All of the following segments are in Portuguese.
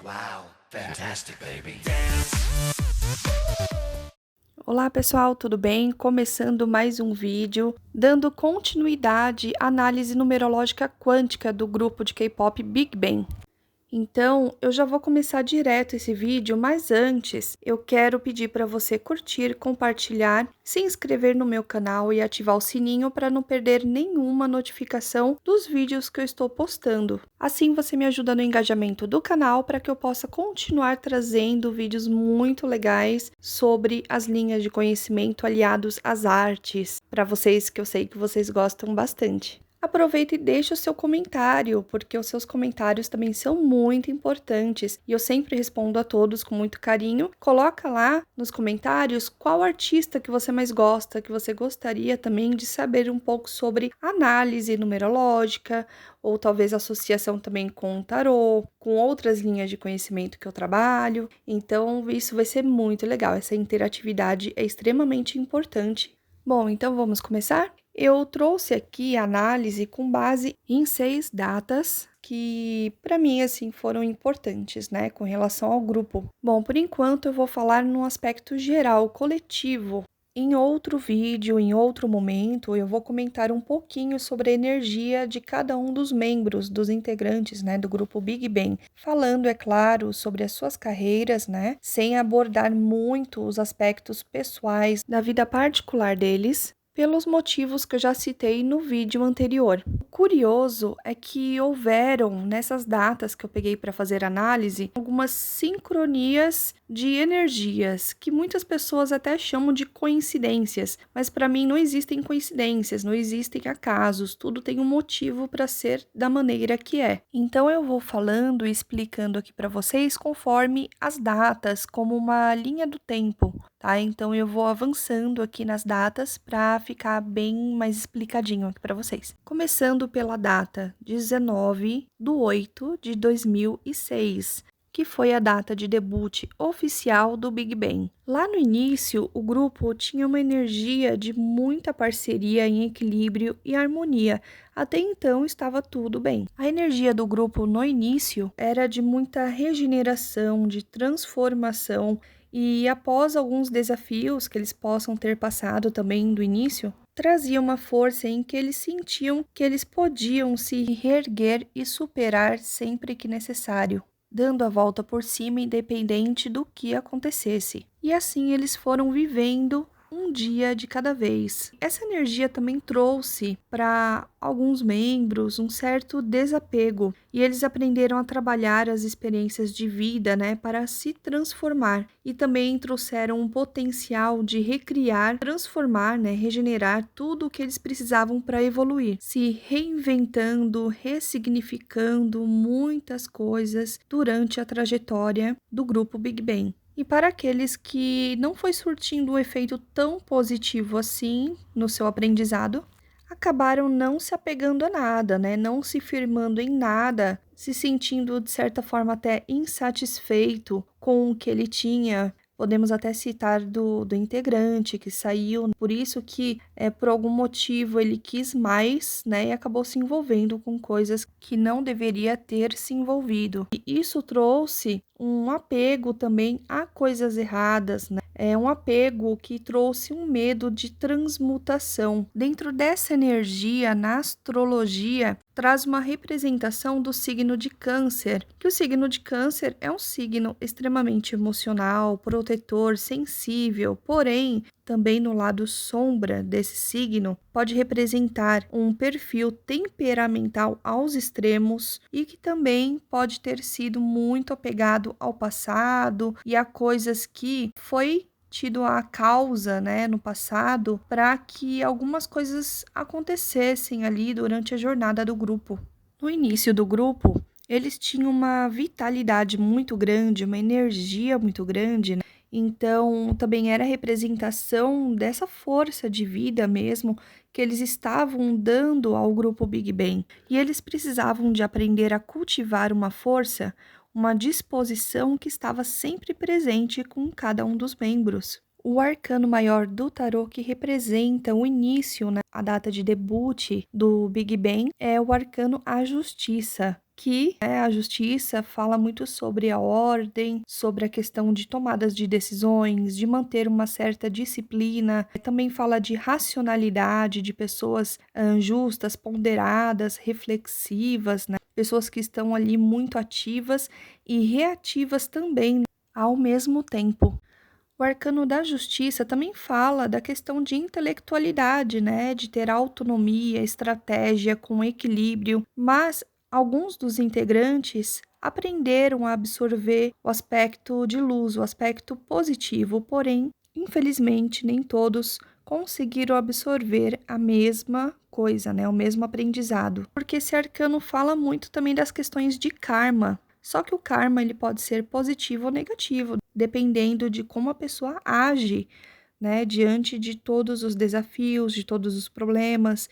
Wow, fantastic, baby. Olá pessoal, tudo bem? Começando mais um vídeo, dando continuidade à análise numerológica quântica do grupo de K-pop Big Bang. Então, eu já vou começar direto esse vídeo, mas antes eu quero pedir para você curtir, compartilhar, se inscrever no meu canal e ativar o sininho para não perder nenhuma notificação dos vídeos que eu estou postando. Assim você me ajuda no engajamento do canal para que eu possa continuar trazendo vídeos muito legais sobre as linhas de conhecimento aliados às artes, para vocês que eu sei que vocês gostam bastante. Aproveita e deixa o seu comentário, porque os seus comentários também são muito importantes e eu sempre respondo a todos com muito carinho. Coloca lá nos comentários qual artista que você mais gosta, que você gostaria também de saber um pouco sobre análise numerológica ou talvez associação também com o tarô, com outras linhas de conhecimento que eu trabalho. Então, isso vai ser muito legal. Essa interatividade é extremamente importante. Bom, então vamos começar? Eu trouxe aqui a análise com base em 6 datas que, para mim, assim, foram importantes, né, com relação ao grupo. Bom, por enquanto eu vou falar no aspecto geral, coletivo. Em outro vídeo, em outro momento, eu vou comentar um pouquinho sobre a energia de cada um dos membros, dos integrantes, né, do grupo Big Bang, falando, é claro, sobre as suas carreiras, né, sem abordar muito os aspectos pessoais da vida particular deles, pelos motivos que eu já citei no vídeo anterior. O curioso é que houveram, nessas datas que eu peguei para fazer análise, algumas sincronias de energias, que muitas pessoas até chamam de coincidências, mas para mim não existem coincidências, não existem acasos, tudo tem um motivo para ser da maneira que é. Então eu vou falando e explicando aqui para vocês conforme as datas, como uma linha do tempo, tá? Então eu vou avançando aqui nas datas para ficar bem mais explicadinho aqui para vocês. Começando pela data 19/8/2006, que foi a data de debut oficial do Big Bang. Lá no início, o grupo tinha uma energia de muita parceria em equilíbrio e harmonia. Até então estava tudo bem. A energia do grupo no início era de muita regeneração, de transformação, e após alguns desafios que eles possam ter passado também do início, trazia uma força em que eles sentiam que eles podiam se reerguer e superar sempre que necessário, dando a volta por cima independente do que acontecesse. E assim eles foram vivendo um dia de cada vez. Essa energia também trouxe para alguns membros um certo desapego e eles aprenderam a trabalhar as experiências de vida, né, para se transformar, e também trouxeram um potencial de recriar, transformar, né, regenerar tudo o que eles precisavam para evoluir, se reinventando, ressignificando muitas coisas durante a trajetória do grupo Big Bang. E para aqueles que não foi surtindo um efeito tão positivo assim no seu aprendizado, acabaram não se apegando a nada, né? Não se firmando em nada, se sentindo de certa forma até insatisfeito com o que ele tinha. Podemos até citar do integrante que saiu, por isso que por algum motivo ele quis mais, né, e acabou se envolvendo com coisas que não deveria ter se envolvido. E isso trouxe um apego também a coisas erradas, né? É um apego que trouxe um medo de transmutação. Dentro dessa energia, na astrologia, traz uma representação do signo de Câncer, que o signo de Câncer é um signo extremamente emocional, protetor, sensível, porém, também no lado sombra desse signo, pode representar um perfil temperamental aos extremos e que também pode ter sido muito apegado ao passado e a coisas que foi tido a causa, né, no passado, para que algumas coisas acontecessem ali durante a jornada do grupo. No início do grupo, eles tinham uma vitalidade muito grande, uma energia muito grande, né? Então, também era a representação dessa força de vida mesmo que eles estavam dando ao grupo Big Bang. E eles precisavam de aprender a cultivar uma força, uma disposição que estava sempre presente com cada um dos membros. O arcano maior do tarô que representa o início, né, a data de debut do Big Bang, é o arcano A Justiça, que, né, a justiça fala muito sobre a ordem, sobre a questão de tomadas de decisões, de manter uma certa disciplina. Também fala de racionalidade, de pessoas justas, ponderadas, reflexivas, né? Pessoas que estão ali muito ativas e reativas também ao mesmo tempo. O arcano da justiça também fala da questão de intelectualidade, né? De ter autonomia, estratégia com equilíbrio, mas alguns dos integrantes aprenderam a absorver o aspecto de luz, o aspecto positivo, porém, infelizmente, nem todos conseguiram absorver a mesma coisa, né? O mesmo aprendizado. Porque esse arcano fala muito também das questões de karma. Só que o karma ele pode ser positivo ou negativo, dependendo de como a pessoa age, né, diante de todos os desafios, de todos os problemas,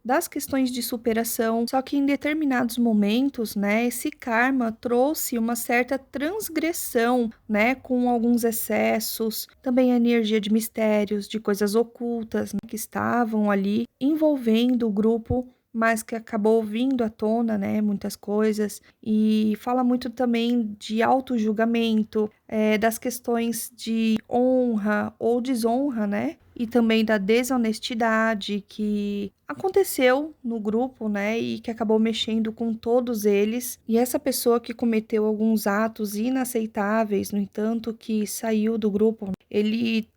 das questões de superação. Só que em determinados momentos, né, esse karma trouxe uma certa transgressão, né, com alguns excessos, também a energia de mistérios, de coisas ocultas, né, que estavam ali envolvendo o grupo, mas que acabou vindo à tona, né, muitas coisas, e fala muito também de auto-julgamento, das questões de honra ou desonra, né, e também da desonestidade que aconteceu no grupo, né, e que acabou mexendo com todos eles. E essa pessoa que cometeu alguns atos inaceitáveis, no entanto, que saiu do grupo, ele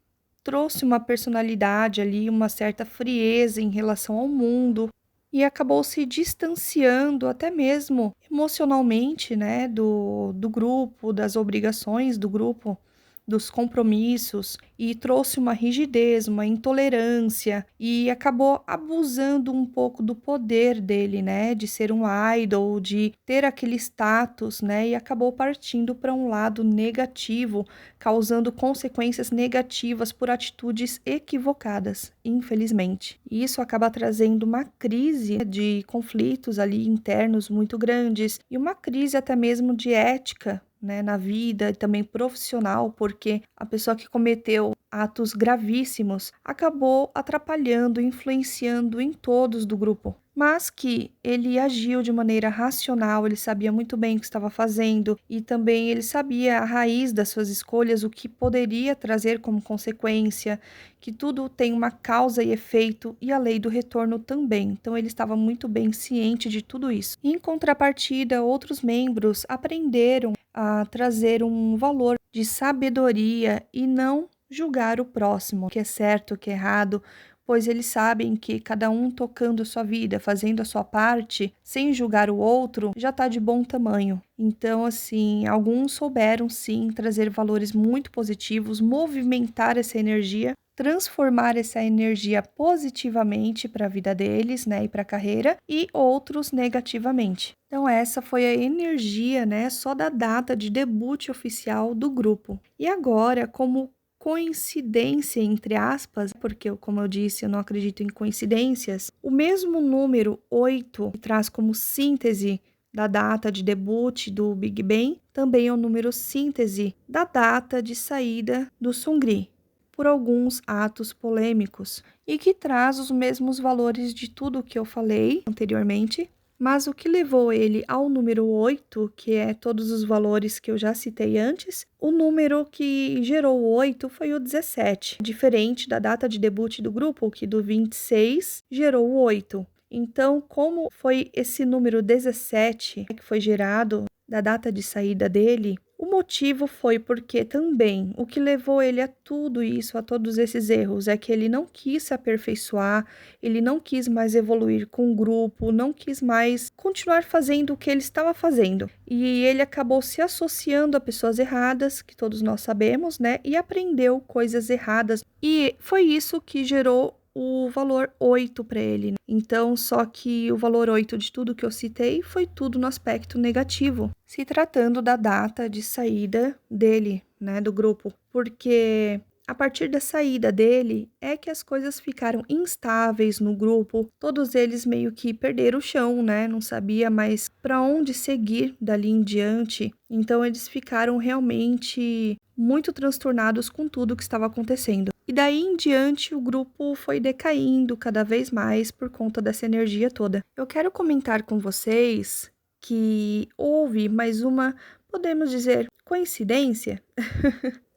trouxe uma personalidade ali, uma certa frieza em relação ao mundo, e acabou se distanciando até mesmo emocionalmente, né, do grupo, das obrigações do grupo, dos compromissos, e trouxe uma rigidez, uma intolerância, e acabou abusando um pouco do poder dele, né, de ser um idol, de ter aquele status, né, e acabou partindo para um lado negativo, causando consequências negativas por atitudes equivocadas, infelizmente. E isso acaba trazendo uma crise de conflitos ali internos muito grandes e uma crise até mesmo de ética, né, na vida e também profissional, porque a pessoa que cometeu atos gravíssimos acabou atrapalhando, influenciando em todos do grupo. Mas que ele agiu de maneira racional, ele sabia muito bem o que estava fazendo e também ele sabia a raiz das suas escolhas, o que poderia trazer como consequência, que tudo tem uma causa e efeito e a lei do retorno também. Então ele estava muito bem ciente de tudo isso. Em contrapartida, outros membros aprenderam a trazer um valor de sabedoria e não julgar o próximo, o que é certo, o que é errado, pois eles sabem que cada um tocando sua vida, fazendo a sua parte, sem julgar o outro, já está de bom tamanho. Então, assim, alguns souberam sim trazer valores muito positivos, movimentar essa energia, transformar essa energia positivamente para a vida deles, né, e para a carreira, e outros negativamente. Então, essa foi a energia, né, só da data de debut oficial do grupo. E agora, como coincidência, entre aspas, porque, como eu disse, eu não acredito em coincidências, o mesmo número 8, que traz como síntese da data de debut do Big Bang, também é o número síntese da data de saída do Sungri, por alguns atos polêmicos, e que traz os mesmos valores de tudo o que eu falei anteriormente. Mas o que levou ele ao número 8, que é todos os valores que eu já citei antes, o número que gerou o 8 foi o 17, diferente da data de debut do grupo, que do 26 gerou o 8. Então, como foi esse número 17 que foi gerado da data de saída dele, o motivo foi porque também o que levou ele a tudo isso, a todos esses erros, é que ele não quis se aperfeiçoar, ele não quis mais evoluir com o grupo, não quis mais continuar fazendo o que ele estava fazendo. E ele acabou se associando a pessoas erradas, que todos nós sabemos, né? E aprendeu coisas erradas. E foi isso que gerou o valor 8 para ele. Então, só que o valor 8 de tudo que eu citei foi tudo no aspecto negativo, se tratando da data de saída dele, né, do grupo, porque a partir da saída dele é que as coisas ficaram instáveis no grupo, todos eles meio que perderam o chão, né, não sabia mais para onde seguir dali em diante, então eles ficaram realmente muito transtornados com tudo que estava acontecendo. E daí em diante o grupo foi decaindo cada vez mais por conta dessa energia toda. Eu quero comentar com vocês que houve mais uma, podemos dizer, coincidência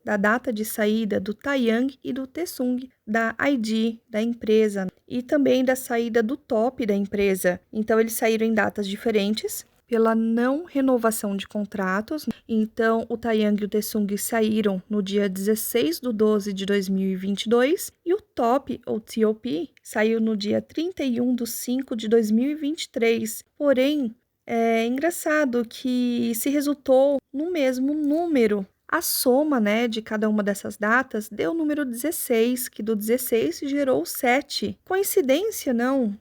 da data de saída do Taeyang e do Taesung da ID da empresa e também da saída do top da empresa. Então eles saíram em datas diferentes pela não renovação de contratos. Então o Taeyang e o Taesung saíram no dia 16/12 de 2022 e o top ou TOP saiu no dia 31/5 de 2023. Porém, é engraçado que se resultou no mesmo número. A soma, né, de cada uma dessas datas deu o número 16, que do 16 gerou 7. Coincidência, não?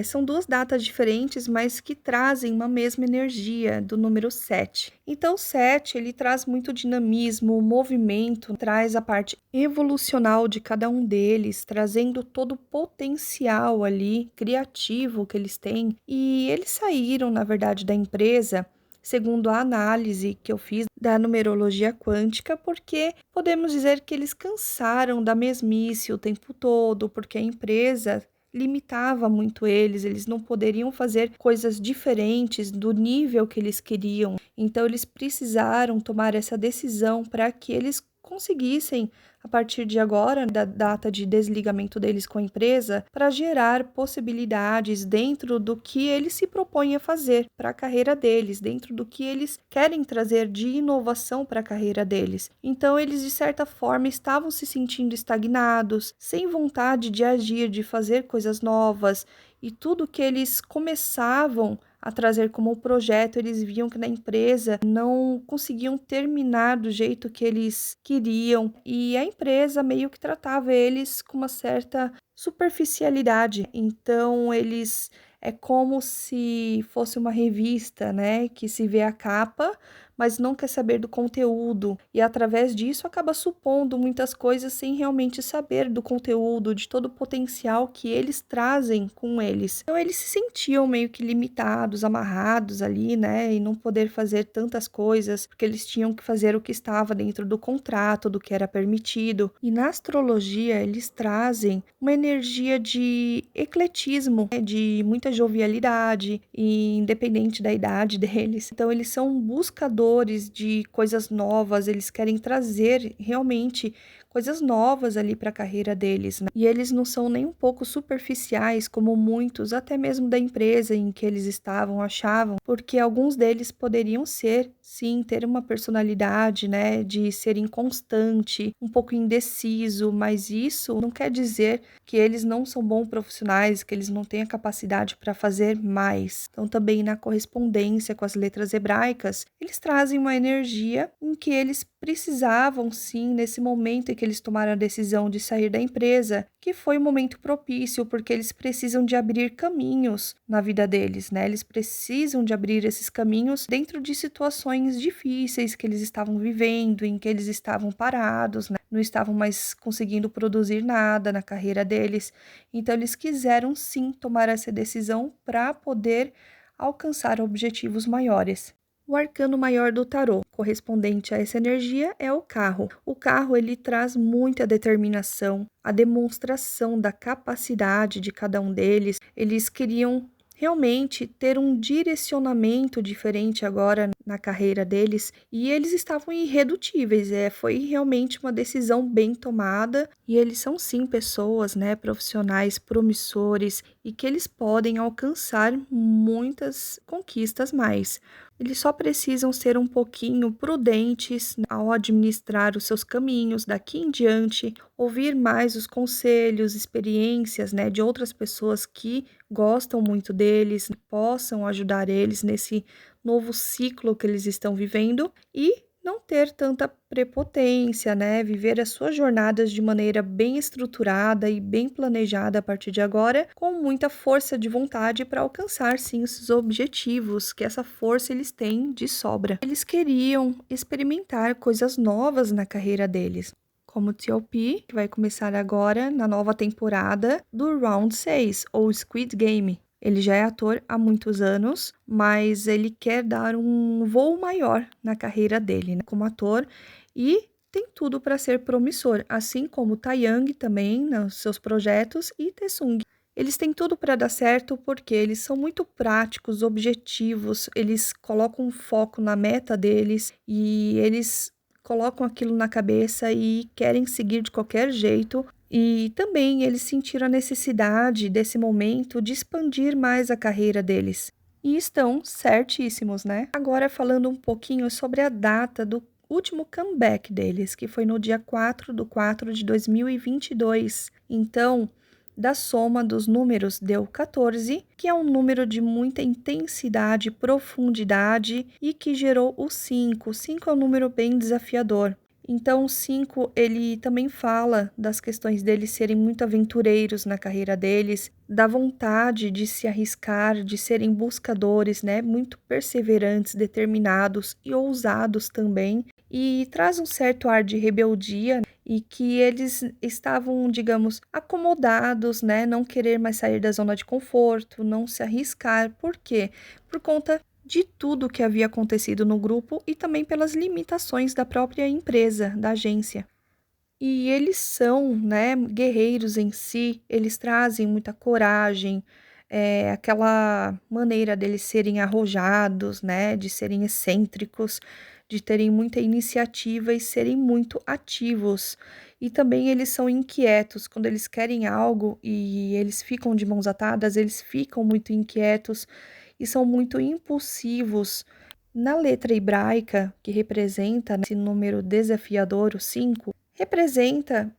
São duas datas diferentes, mas que trazem uma mesma energia do número 7. Então, o 7, ele traz muito dinamismo, movimento, traz a parte evolucional de cada um deles, trazendo todo o potencial ali, criativo que eles têm. E eles saíram, na verdade, da empresa segundo a análise que eu fiz da numerologia quântica, porque podemos dizer que eles cansaram da mesmice o tempo todo, porque a empresa limitava muito eles não poderiam fazer coisas diferentes do nível que eles queriam. Então, eles precisaram tomar essa decisão para que eles conseguissem, a partir de agora, da data de desligamento deles com a empresa, para gerar possibilidades dentro do que eles se propõem a fazer para a carreira deles, dentro do que eles querem trazer de inovação para a carreira deles. Então, eles, de certa forma, estavam se sentindo estagnados, sem vontade de agir, de fazer coisas novas, e tudo que eles começavam a trazer como projeto, eles viam que na empresa não conseguiam terminar do jeito que eles queriam, e a empresa meio que tratava eles com uma certa superficialidade. Então, eles é como se fosse uma revista, né, que se vê a capa, mas não quer saber do conteúdo, e através disso acaba supondo muitas coisas sem realmente saber do conteúdo, de todo o potencial que eles trazem com eles. Então eles se sentiam meio que limitados, amarrados ali, né, e não poder fazer tantas coisas, porque eles tinham que fazer o que estava dentro do contrato, do que era permitido. E na astrologia eles trazem uma energia de ecletismo, né, de muita jovialidade, e independente da idade deles. Então eles são buscadores de coisas novas, eles querem trazer realmente coisas novas ali para a carreira deles, né? E eles não são nem um pouco superficiais, como muitos, até mesmo da empresa em que eles estavam, achavam, porque alguns deles poderiam ser, sim, ter uma personalidade, né, de ser inconstante, um pouco indeciso, mas isso não quer dizer que eles não são bons profissionais, que eles não têm a capacidade para fazer mais. Então, também na correspondência com as letras hebraicas, eles trazem uma energia em que eles precisavam, sim, nesse momento em que eles tomaram a decisão de sair da empresa, que foi um momento propício, porque eles precisam de abrir caminhos na vida deles, né? Eles precisam de abrir esses caminhos dentro de situações difíceis que eles estavam vivendo, em que eles estavam parados, né? Não estavam mais conseguindo produzir nada na carreira deles. Então, eles quiseram, sim, tomar essa decisão para poder alcançar objetivos maiores. O arcano maior do tarô, correspondente a essa energia, é o carro. O carro, ele traz muita determinação, a demonstração da capacidade de cada um deles. Eles queriam realmente ter um direcionamento diferente agora na carreira deles, e eles estavam irredutíveis. Foi realmente uma decisão bem tomada, e eles são sim pessoas, né, profissionais promissores, e que eles podem alcançar muitas conquistas mais. Eles só precisam ser um pouquinho prudentes ao administrar os seus caminhos daqui em diante, ouvir mais os conselhos, experiências, né, de outras pessoas que gostam muito deles, possam ajudar eles nesse novo ciclo que eles estão vivendo, e não ter tanta prepotência, né? Viver as suas jornadas de maneira bem estruturada e bem planejada a partir de agora, com muita força de vontade para alcançar, sim, os seus objetivos, que essa força eles têm de sobra. Eles queriam experimentar coisas novas na carreira deles, como o TLP, que vai começar agora na nova temporada do Round 6, ou Squid Game. Ele já é ator há muitos anos, mas ele quer dar um voo maior na carreira dele, né, como ator, e tem tudo para ser promissor, assim como Taeyang também nos seus projetos e Taesung. Eles têm tudo para dar certo porque eles são muito práticos, objetivos, eles colocam um foco na meta deles e eles colocam aquilo na cabeça e querem seguir de qualquer jeito. E também eles sentiram a necessidade desse momento de expandir mais a carreira deles. E estão certíssimos, né? Agora falando um pouquinho sobre a data do último comeback deles, que foi no dia 4/4 de 2022. Então, da soma dos números deu 14, que é um número de muita intensidade, profundidade e que gerou o 5. O 5 é um número bem desafiador. Então, o 5, ele também fala das questões deles serem muito aventureiros na carreira deles, da vontade de se arriscar, de serem buscadores, né? Muito perseverantes, determinados e ousados também. E traz um certo ar de rebeldia e que eles estavam, digamos, acomodados, né? Não querer mais sair da zona de conforto, não se arriscar. Por quê? Por conta de tudo que havia acontecido no grupo e também pelas limitações da própria empresa, da agência. E eles são, né, guerreiros em si, eles trazem muita coragem, aquela maneira deles serem arrojados, né, de serem excêntricos, de terem muita iniciativa e serem muito ativos. E também eles são inquietos, quando eles querem algo e eles ficam de mãos atadas, eles ficam muito inquietos e são muito impulsivos. Na letra hebraica, que representa, né, esse número desafiador, o 5, representa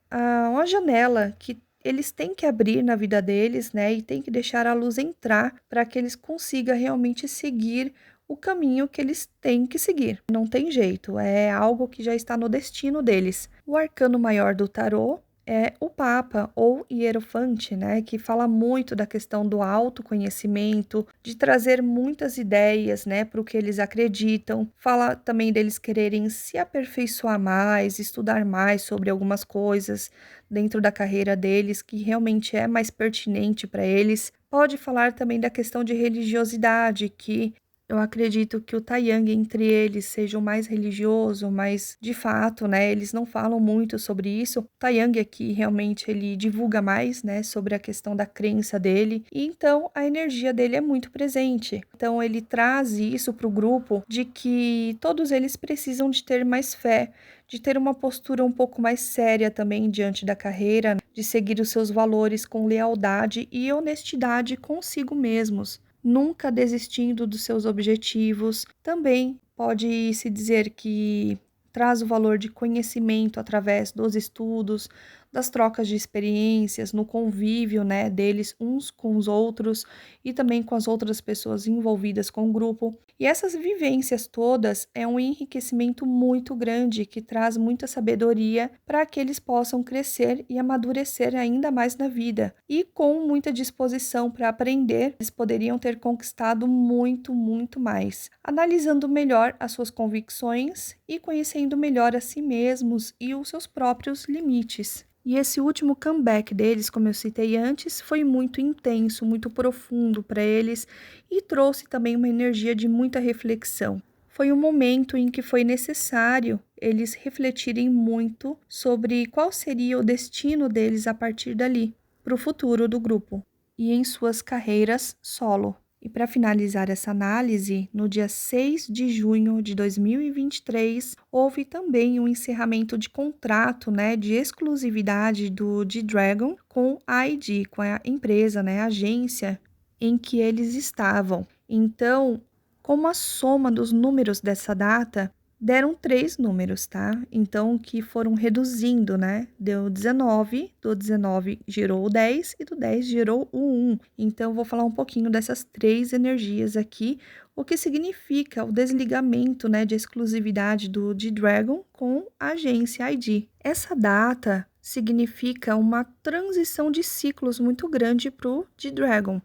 uma janela que eles têm que abrir na vida deles, né, e tem que deixar a luz entrar para que eles consigam realmente seguir o caminho que eles têm que seguir. Não tem jeito, é algo que já está no destino deles. O arcano maior do tarô é o Papa ou Hierofante, né, que fala muito da questão do autoconhecimento, de trazer muitas ideias, né, para o que eles acreditam. Fala também deles quererem se aperfeiçoar mais, estudar mais sobre algumas coisas dentro da carreira deles, que realmente é mais pertinente para eles. Pode falar também da questão de religiosidade, que eu acredito que o Taiyang entre eles seja o mais religioso, mas de fato, né, eles não falam muito sobre isso. O Taiyang aqui realmente ele divulga mais, né, sobre a questão da crença dele, e então a energia dele é muito presente. Então ele traz isso para o grupo de que todos eles precisam de ter mais fé, de ter uma postura um pouco mais séria também diante da carreira, de seguir os seus valores com lealdade e honestidade consigo mesmos, nunca desistindo dos seus objetivos. Também pode-se dizer que traz o valor de conhecimento através dos estudos, das trocas de experiências, no convívio, né, deles uns com os outros e também com as outras pessoas envolvidas com o grupo. E essas vivências todas é um enriquecimento muito grande que traz muita sabedoria para que eles possam crescer e amadurecer ainda mais na vida. E com muita disposição para aprender, eles poderiam ter conquistado muito, muito mais. Analisando melhor as suas convicções e conhecendo melhor a si mesmos e os seus próprios limites. E esse último comeback deles, como eu citei antes, foi muito intenso, muito profundo para eles e trouxe também uma energia de muita reflexão. Foi um momento em que foi necessário eles refletirem muito sobre qual seria o destino deles a partir dali, para o futuro do grupo e em suas carreiras solo. E para finalizar essa análise, no dia 6 de junho de 2023, houve também um encerramento de contrato, né, de exclusividade do G-Dragon com a ID, com a empresa, né, a agência em que eles estavam. Então, como a soma dos números dessa data, deram 3 números, tá? Então, que foram reduzindo, né? Deu 19, do 19 gerou o 10 e do 10 gerou o 1. Então, vou falar um pouquinho dessas 3 energias aqui, o que significa o desligamento, né, de exclusividade do G-Dragon com a agência ID. Essa data significa uma transição de ciclos muito grande para o G-Dragon.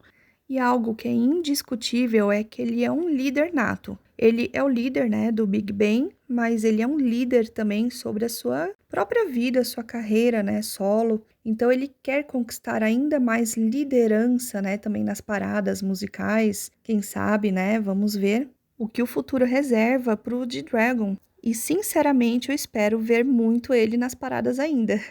E algo que é indiscutível é que ele é um líder nato. Ele é o líder, né, do Big Bang, mas ele é um líder também sobre a sua própria vida, sua carreira, né, solo. Então ele quer conquistar ainda mais liderança, né, também nas paradas musicais. Quem sabe, né, vamos ver o que o futuro reserva para o G-Dragon. E, sinceramente, eu espero ver muito ele nas paradas ainda.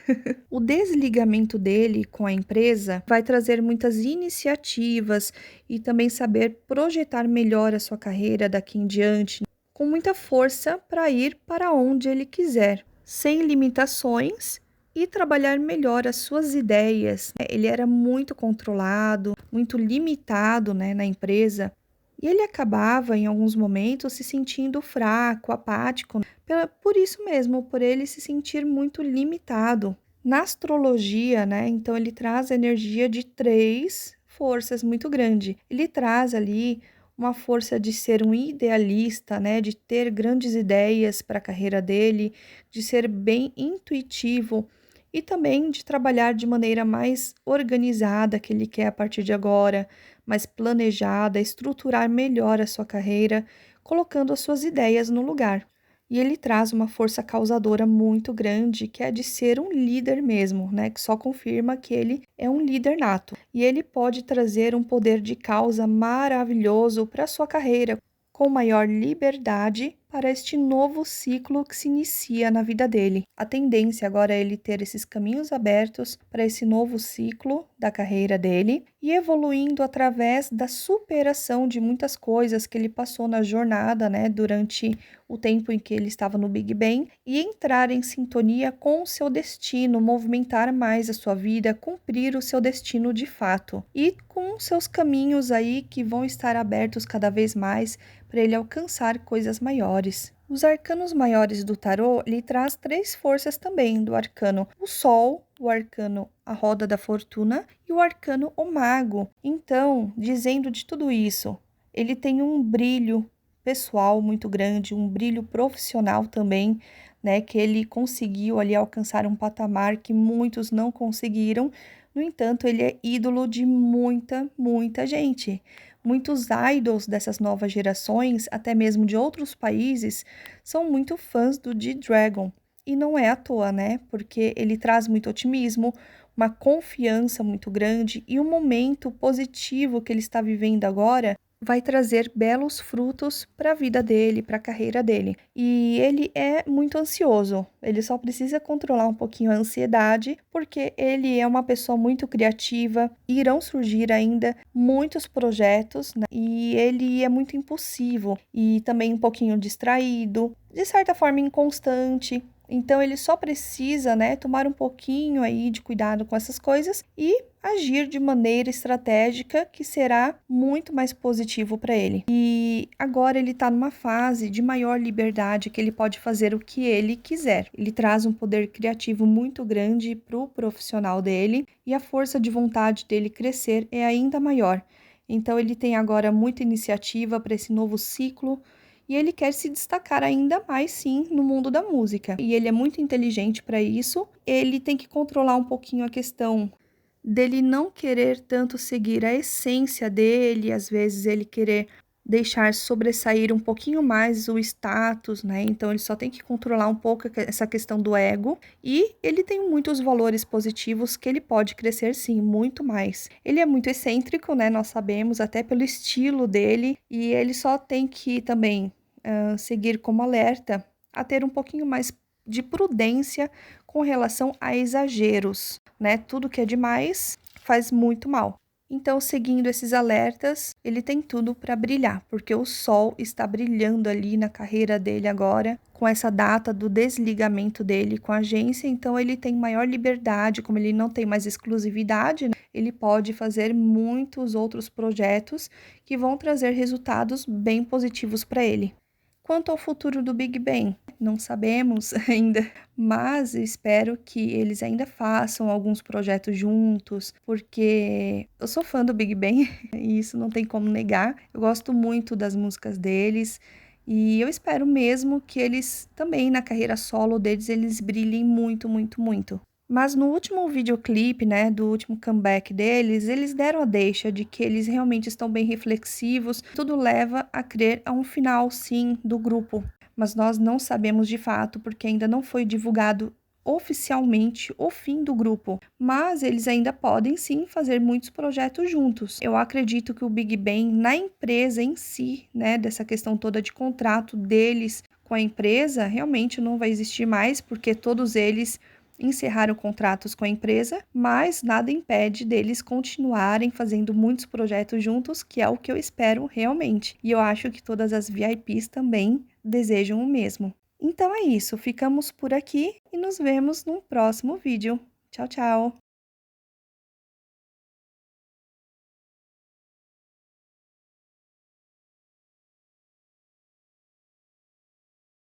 O desligamento dele com a empresa vai trazer muitas iniciativas e também saber projetar melhor a sua carreira daqui em diante, com muita força para ir para onde ele quiser, sem limitações e trabalhar melhor as suas ideias. Ele era muito controlado, muito limitado, né, na empresa. E ele acabava, em alguns momentos, se sentindo fraco, apático, por isso mesmo, por ele se sentir muito limitado. Na astrologia, né, então ele traz a energia de três forças muito grande. Ele traz ali uma força de ser um idealista, né, de ter grandes ideias para a carreira dele, de ser bem intuitivo e também de trabalhar de maneira mais organizada que ele quer a partir de agora, mais planejada, estruturar melhor a sua carreira, colocando as suas ideias no lugar. E ele traz uma força causadora muito grande, que é de ser um líder mesmo, né? Que só confirma que ele é um líder nato. E ele pode trazer um poder de causa maravilhoso para a sua carreira, com maior liberdade para este novo ciclo que se inicia na vida dele. A tendência agora é ele ter esses caminhos abertos para esse novo ciclo da carreira dele e evoluindo através da superação de muitas coisas que ele passou na jornada, né, durante o tempo em que ele estava no Big Bang e entrar em sintonia com o seu destino, movimentar mais a sua vida, cumprir o seu destino de fato e com seus caminhos aí que vão estar abertos cada vez mais para ele alcançar coisas maiores. Os arcanos maiores do tarô lhe traz três forças também do arcano: o Sol, o arcano a Roda da Fortuna e o arcano o Mago. Então, dizendo de tudo isso, ele tem um brilho pessoal muito grande, um brilho profissional também, né, que ele conseguiu ali alcançar um patamar que muitos não conseguiram. No entanto, ele é ídolo de muita gente. Muitos idols dessas novas gerações, até mesmo de outros países, são muito fãs do G-Dragon. E não é à toa, né? Porque ele traz muito otimismo, uma confiança muito grande e um momento positivo que ele está vivendo agora vai trazer belos frutos para a vida dele, para a carreira dele. E ele é muito ansioso, ele só precisa controlar um pouquinho a ansiedade, porque ele é uma pessoa muito criativa, irão surgir ainda muitos projetos, né? E ele é muito impulsivo e também um pouquinho distraído, de certa forma inconstante. Então ele só precisa, né, tomar um pouquinho aí de cuidado com essas coisas e agir de maneira estratégica que será muito mais positivo para ele. E agora ele está numa fase de maior liberdade, que ele pode fazer o que ele quiser. Ele traz um poder criativo muito grande para o profissional dele e a força de vontade dele crescer é ainda maior. Então ele tem agora muita iniciativa para esse novo ciclo. E ele quer se destacar ainda mais, sim, no mundo da música. E ele é muito inteligente para isso. Ele tem que controlar um pouquinho a questão dele não querer tanto seguir a essência dele, às vezes ele querer deixar sobressair um pouquinho mais o status, né? Então ele só tem que controlar um pouco essa questão do ego e ele tem muitos valores positivos que ele pode crescer sim, muito mais. Ele é muito excêntrico, né? Nós sabemos até pelo estilo dele e ele só tem que também seguir como alerta a ter um pouquinho mais de prudência com relação a exageros, né? Tudo que é demais faz muito mal. Então, seguindo esses alertas, ele tem tudo para brilhar, porque o sol está brilhando ali na carreira dele agora, com essa data do desligamento dele com a agência, então ele tem maior liberdade, como ele não tem mais exclusividade, né? Ele pode fazer muitos outros projetos que vão trazer resultados bem positivos para ele. Quanto ao futuro do Big Bang, não sabemos ainda, mas espero que eles ainda façam alguns projetos juntos, porque eu sou fã do Big Bang e isso não tem como negar. Eu gosto muito das músicas deles e eu espero mesmo que eles também, na carreira solo deles, eles brilhem muito. Mas no último videoclipe, né, do último comeback deles, eles deram a deixa de que eles realmente estão bem reflexivos. Tudo leva a crer a um final, sim, do grupo. Mas nós não sabemos de fato, porque ainda não foi divulgado oficialmente o fim do grupo. Mas eles ainda podem, sim, fazer muitos projetos juntos. Eu acredito que o Big Bang, na empresa em si, né, dessa questão toda de contrato deles com a empresa realmente não vai existir mais, porque todos eles encerraram contratos com a empresa, mas nada impede deles continuarem fazendo muitos projetos juntos, que é o que eu espero realmente. E eu acho que todas as VIPs também desejam o mesmo. Então é isso, ficamos por aqui e nos vemos num próximo vídeo. Tchau, tchau!